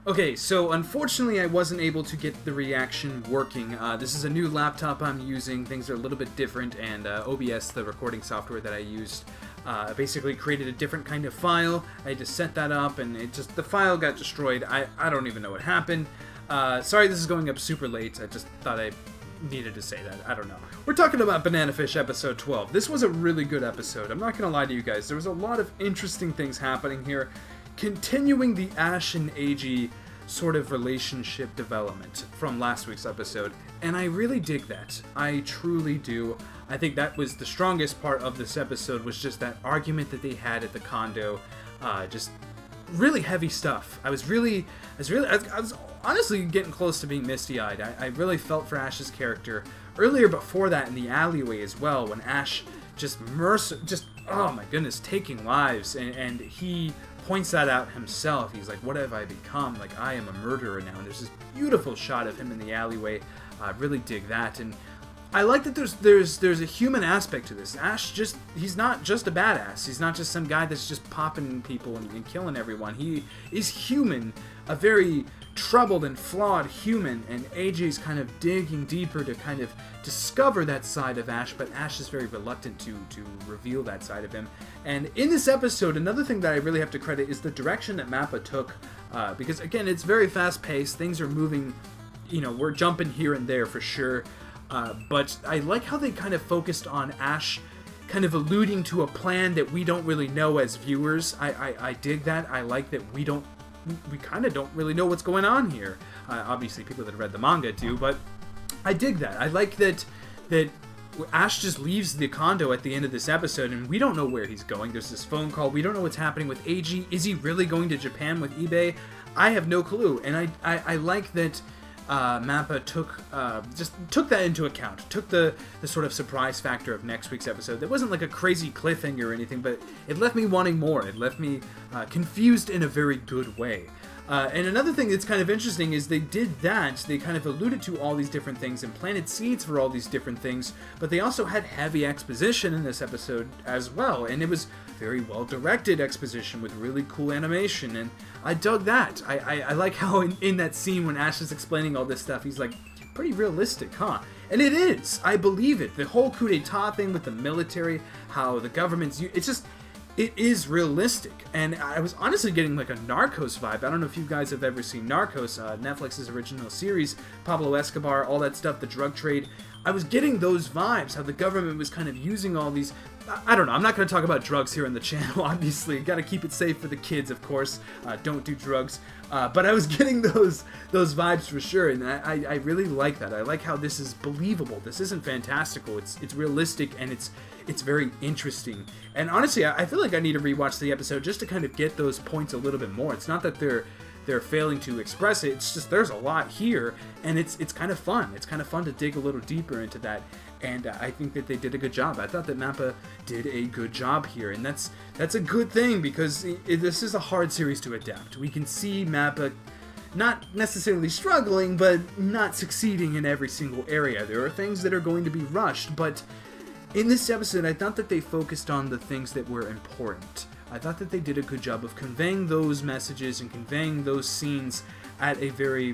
Okay, so unfortunately I wasn't able to get the reaction working. This is a new laptop I'm using. Things are a little bit different, and OBS, the recording software that I used, basically created a different kind of file. I had to set that up, and the file got destroyed. I don't even know what happened. Sorry this is going up super late. I just thought I needed to say that. I don't know. We're talking about Banana Fish episode 12. This was a really good episode. I'm not going to lie to you guys. There was a lot of interesting things happening here. Continuing the Ash and Eiji sort of relationship development from last week's episode, and I really dig that. I truly do. I think that was the strongest part of this episode, was just that argument that they had at the condo. Just really heavy stuff. I was honestly getting close to being misty-eyed. I really felt for Ash's character earlier before that in the alleyway as well, when Ash oh my goodness, taking lives, and he points that out himself. He's like, what have I become? Like, I am a murderer now. And there's this beautiful shot of him in the alleyway. I really dig that. And I like that there's a human aspect to this. Ash he's not just a badass. He's not just some guy that's just popping people and killing everyone. He is human, a very troubled and flawed human, and Eiji's kind of digging deeper to kind of discover that side of Ash, but Ash is very reluctant to reveal that side of him. And in this episode, another thing that I really have to credit is the direction that Mappa took, because again, it's very fast-paced, things are moving, we're jumping here and there for sure, but I like how they kind of focused on Ash kind of alluding to a plan that we don't really know as viewers. I dig that. I like that we kind of don't really know what's going on here. Obviously, people that have read the manga do, but I dig that. I like that Ash just leaves the condo at the end of this episode, and we don't know where he's going. There's this phone call. We don't know what's happening with Eiji. Is he really going to Japan with eBay? I have no clue, and I like that Mappa took that into account. Took the sort of surprise factor of next week's episode. That wasn't like a crazy cliffhanger or anything, but it left me wanting more. It left me confused in a very good way. And another thing that's kind of interesting is they did that. They kind of alluded to all these different things and planted seeds for all these different things, but they also had heavy exposition in this episode as well, and it was very well-directed exposition with really cool animation, and I dug that. I like how in that scene when Ash is explaining all this stuff, he's like, pretty realistic, huh? And it is. I believe it. The whole coup d'etat thing with the military, how the government's... It is realistic, and I was honestly getting like a Narcos vibe. I don't know if you guys have ever seen Narcos, Netflix's original series, Pablo Escobar, all that stuff, the drug trade. I was getting those vibes, how the government was kind of using all these... I don't know, I'm not going to talk about drugs here on the channel, obviously. Got to keep it safe for the kids, of course. Don't do drugs. But I was getting those vibes for sure, and I really like that. I like how this is believable. This isn't fantastical. It's realistic, and it's very interesting. And honestly, I feel like I need to rewatch the episode just to kind of get those points a little bit more. It's not that they're failing to express it. It's just there's a lot here, and it's kind of fun. It's kind of fun to dig a little deeper into that, and I think that they did a good job. I thought that Mappa did a good job here, and that's a good thing, because this is a hard series to adapt. We can see Mappa not necessarily struggling, but not succeeding in every single area. There are things that are going to be rushed, but in this episode, I thought that they focused on the things that were important. I thought that they did a good job of conveying those messages and conveying those scenes at a very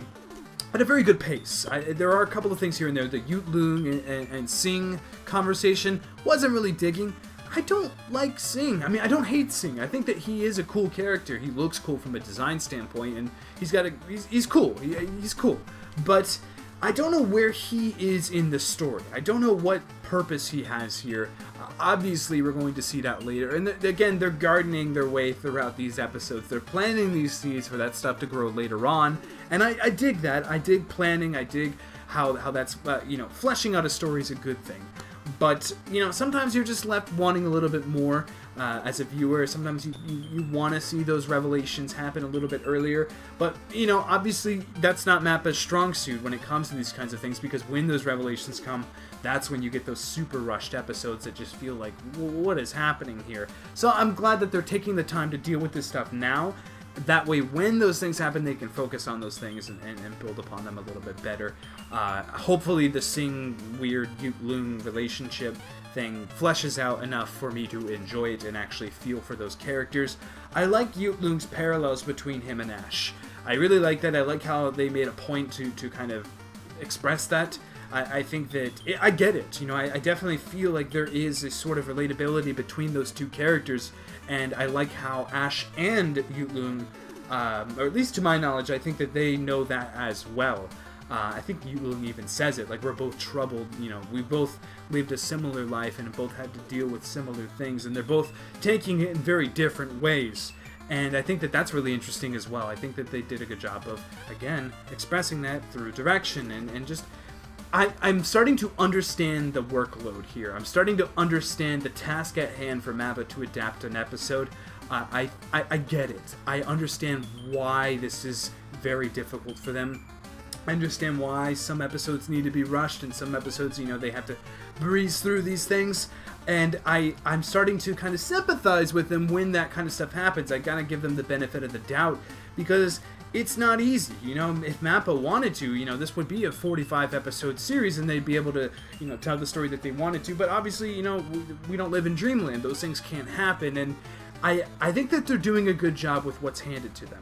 good pace. There are a couple of things here and there. The Yutlung and Sing conversation wasn't really digging. I don't like Sing. I mean, I don't hate Sing. I think that he is a cool character. He looks cool from a design standpoint, and he's cool. He's cool. But I don't know where he is in the story. I don't know what purpose he has here. Obviously, we're going to see that later. And again, they're gardening their way throughout these episodes. They're planting these seeds for that stuff to grow later on. And I dig that. I dig planning. I dig how that's, fleshing out a story is a good thing. But, sometimes you're just left wanting a little bit more as a viewer. Sometimes you want to see those revelations happen a little bit earlier. But, obviously that's not Mappa's strong suit when it comes to these kinds of things, because when those revelations come, that's when you get those super rushed episodes that just feel like, what is happening here? So I'm glad that they're taking the time to deal with this stuff now. That way, when those things happen, they can focus on those things and build upon them a little bit better. Hopefully the Sing weird Yutlung relationship thing fleshes out enough for me to enjoy it and actually feel for those characters. I like Yutlung's parallels between him and Ash. I really like that. I like how they made a point to kind of express that. I think that I get it. You know, I definitely feel like there is a sort of relatability between those two characters, and I like how Ash and Yutlung, or at least to my knowledge, I think that they know that as well. I think Yutlung even says it, like, we're both troubled, you know, we both lived a similar life and both had to deal with similar things, and they're both taking it in very different ways. And I think that that's really interesting as well. I think that they did a good job of, again, expressing that through direction and just... I'm starting to understand the workload here. I'm starting to understand the task at hand for Mappa to adapt an episode. I get it. I understand why this is very difficult for them. I understand why some episodes need to be rushed and some episodes, you know, they have to breeze through these things. And I'm starting to kind of sympathize with them when that kind of stuff happens. I gotta give them the benefit of the doubt because it's not easy. You know, if Mappa wanted to, you know, this would be a 45 episode series and they'd be able to, you know, tell the story that they wanted to. But obviously, you know, we don't live in dreamland. Those things can't happen. And I think that they're doing a good job with what's handed to them.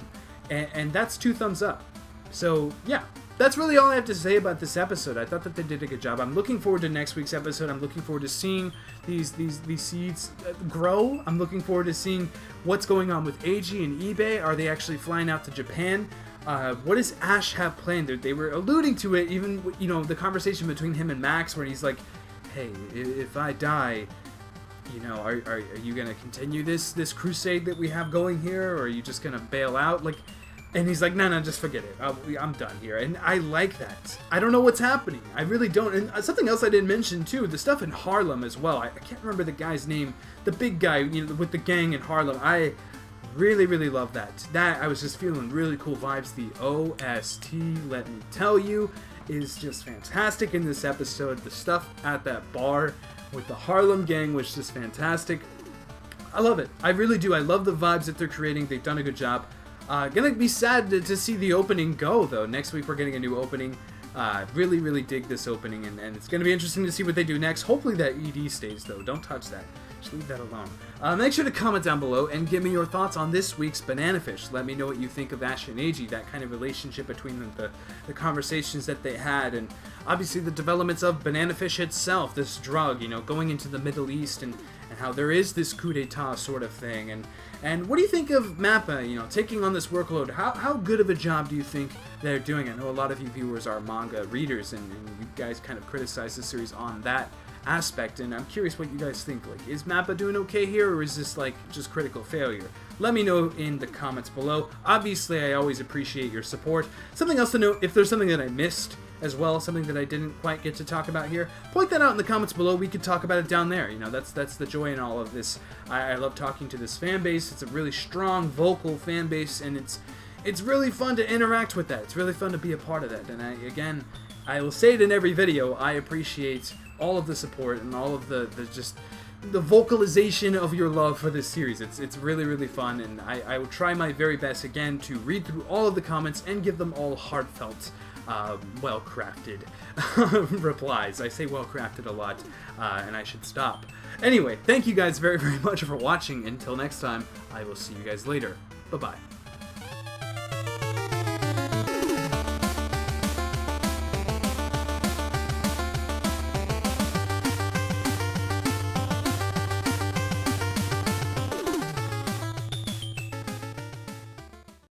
And that's 2 thumbs up. So, yeah. That's really all I have to say about this episode. I thought that they did a good job. I'm looking forward to next week's episode. I'm looking forward to seeing these seeds grow. I'm looking forward to seeing what's going on with Eiji and eBay. Are they actually flying out to Japan? What does Ash have planned? They were alluding to it, even, you know, the conversation between him and Max, where he's like, hey, if I die, you know, are you going to continue this crusade that we have going here, or are you just going to bail out? Like... And he's like, no, just forget it. I'm done here. And I like that. I don't know what's happening. I really don't. And something else I didn't mention, too, the stuff in Harlem as well. I can't remember the guy's name. The big guy, you know, with the gang in Harlem. I really, really love that. I was just feeling really cool vibes. The OST, let me tell you, is just fantastic in this episode. The stuff at that bar with the Harlem gang was just fantastic. I love it. I really do. I love the vibes that they're creating. They've done a good job. Gonna be sad to see the opening go, though. Next week we're getting a new opening. Really, really dig this opening, and it's gonna be interesting to see what they do next. Hopefully that ED stays, though. Don't touch that. Just leave that alone. Make sure to comment down below and give me your thoughts on this week's Banana Fish. Let me know what you think of Ash and Eiji, that kind of relationship between them, the conversations that they had, and obviously the developments of Banana Fish itself, this drug, you know, going into the Middle East, and how there is this coup d'etat sort of thing. And what do you think of Mappa, you know, taking on this workload? How good of a job do you think they're doing? I know a lot of you viewers are manga readers, and you guys kind of criticize the series on that aspect, and I'm curious what you guys think. Like, is Mappa doing okay here, or is this, like, just critical failure? Let me know in the comments below. Obviously, I always appreciate your support. Something else to note, if there's something that I missed as well, something that I didn't quite get to talk about here, point that out in the comments below. We could talk about it down there. You know, that's the joy in all of this. I love talking to this fan base. It's a really strong, vocal fan base, and it's really fun to interact with that. It's really fun to be a part of that. And again, I will say it in every video, I appreciate all of the support and all of the vocalization of your love for this series. It's really, really fun, and I will try my very best again to read through all of the comments and give them all heartfelt, well-crafted replies. I say well-crafted a lot, and I should stop. Anyway, thank you guys very, very much for watching. Until next time, I will see you guys later. Bye-bye.